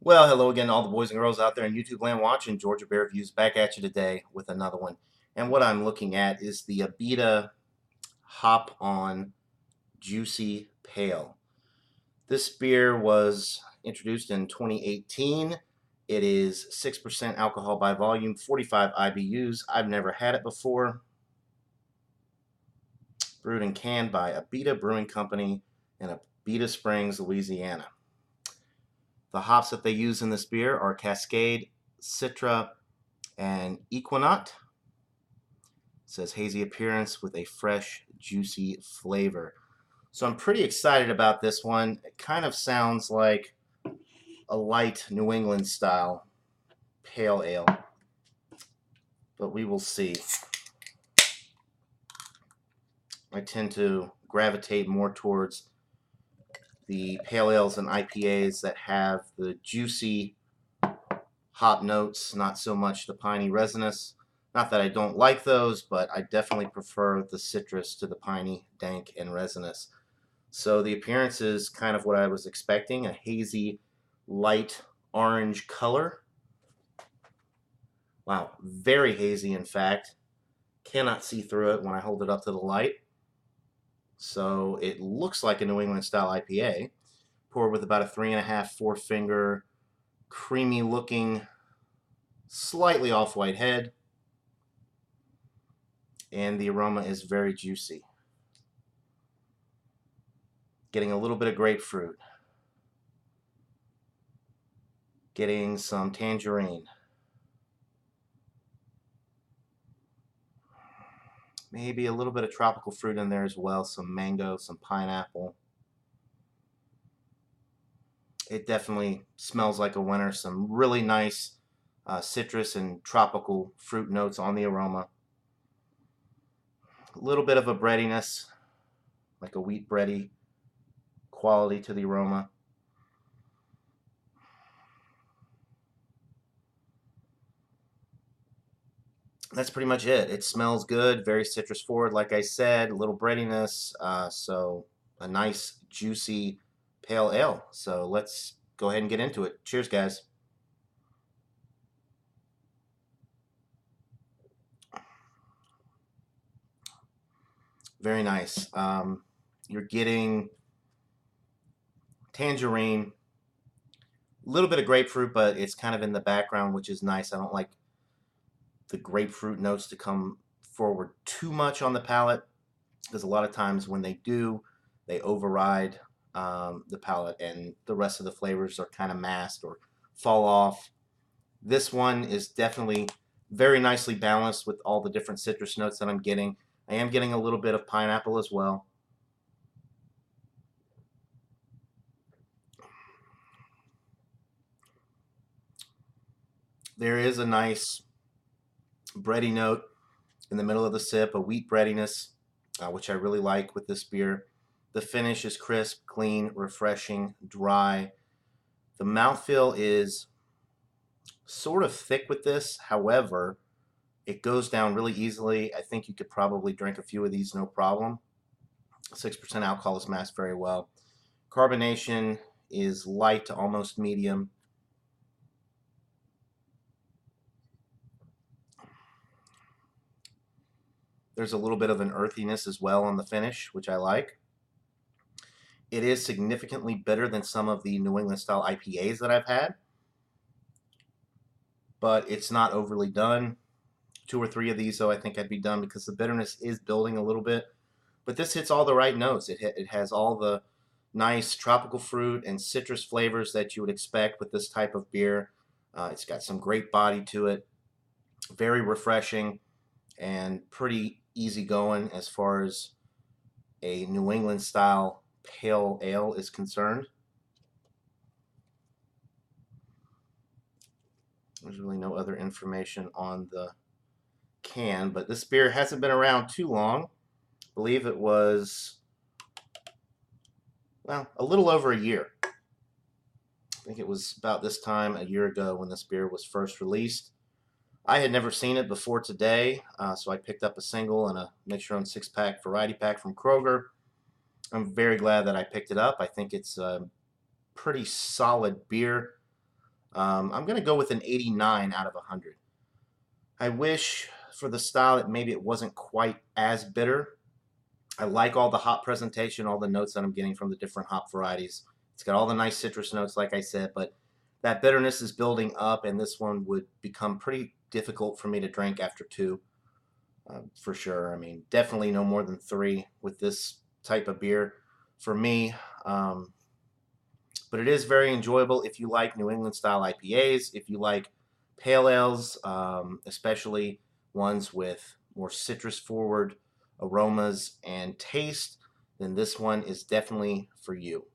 Well, hello again to all the boys and girls out there in YouTube land watching. Georgia Bear Views back at you today with another one. And what I'm looking at is the Abita Hop On Juicy Pale. This beer was introduced in 2018. It is 6% alcohol by volume, 45 IBUs. I've never had it before. Brewed and canned by Abita Brewing Company in Abita Springs, Louisiana. The hops that they use in this beer are Cascade, Citra, and Equinaut. It says hazy appearance with a fresh, juicy flavor. So I'm pretty excited about this one. It kind of sounds like a light New England style pale ale, but we will see. I tend to gravitate more towards the pale ales and IPAs that have the juicy hop notes, not so much the piney resinous. Not that I don't like those, but I definitely prefer the citrus to the piney, dank, and resinous. So the appearance is kind of what I was expecting, a hazy, light orange color. Wow, very hazy in fact. Cannot see through it when I hold it up to the light. So it looks like a New England style IPA, poured with about a 3.5, 4-finger, creamy looking, slightly off-white head. And the aroma is very juicy. Getting a little bit of grapefruit. Getting some tangerine. Maybe a little bit of tropical fruit in there as well. Some mango, some pineapple. It definitely smells like a winter. Some really nice citrus and tropical fruit notes on the aroma. A little bit of a breadiness, like a wheat bready quality to the aroma. That's pretty much it. It smells good, very citrus forward, like I said, a little breadiness, so a nice juicy pale ale. So let's go ahead and get into it. Cheers, guys. Very nice. You're getting tangerine, a little bit of grapefruit, but it's kind of in the background, which is nice. I don't like the grapefruit notes to come forward too much on the palate, because a lot of times when they do, they override the palate and the rest of the flavors are kind of masked or fall off. This one is definitely very nicely balanced with all the different citrus notes that I'm getting. I am getting a little bit of pineapple as well. There is a nice bready note in the middle of the sip, a wheat breadiness, which I really like with this beer. The finish is crisp, clean, refreshing, dry. The mouthfeel is sort of thick with this. However, it goes down really easily. I think you could probably drink a few of these no problem. 6% alcohol is masked very well. Carbonation is light to almost medium. There's a little bit of an earthiness as well on the finish, which I like. It is significantly bitter than some of the New England style IPAs that I've had, but it's not overly done. 2 or 3 of these, though, I think I'd be done because the bitterness is building a little bit. But this hits all the right notes. It has all the nice tropical fruit and citrus flavors that you would expect with this type of beer. It's got some great body to it. Very refreshing and pretty easy going as far as a New England style pale ale is concerned. There's really no other information on the can, but this beer hasn't been around too long. I believe it was, well, a little over a year. I think it was about this time a year ago when this beer was first released. I had never seen it before today, so I picked up a single and a mixture on 6-pack variety pack from Kroger. I'm very glad that I picked it up. I think it's a pretty solid beer. I'm going to go with an 89 out of 100. I wish for the style that maybe it wasn't quite as bitter. I like all the hop presentation, all the notes that I'm getting from the different hop varieties. It's got all the nice citrus notes, like I said, but that bitterness is building up, and this one would become pretty difficult for me to drink after two, for sure. I mean, definitely no more than three with this type of beer for me. But it is very enjoyable if you like New England style IPAs, if you like pale ales, especially ones with more citrus forward aromas and taste, then this one is definitely for you.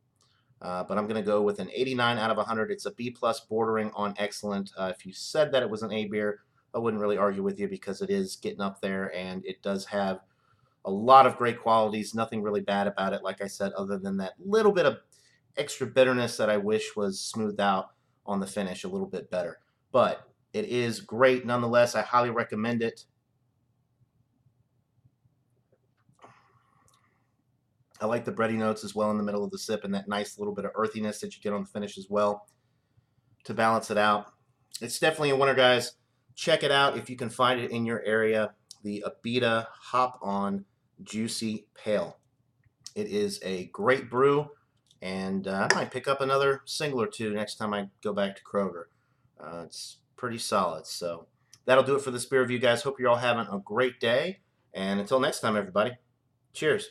But I'm going to go with an 89 out of 100. It's a B plus bordering on excellent. If you said that it was an A beer, I wouldn't really argue with you because it is getting up there and it does have a lot of great qualities. Nothing really bad about it, like I said, other than that little bit of extra bitterness that I wish was smoothed out on the finish a little bit better. But it is great nonetheless. I highly recommend it. I like the bready notes as well in the middle of the sip and that nice little bit of earthiness that you get on the finish as well to balance it out. It's definitely a winner, guys. Check it out if you can find it in your area. The Abita Hop On Juicy Pale. It is a great brew, and I might pick up another single or two next time I go back to Kroger. It's pretty solid. So that'll do it for this beer review, guys. Hope you're all having a great day. And until next time, everybody, cheers.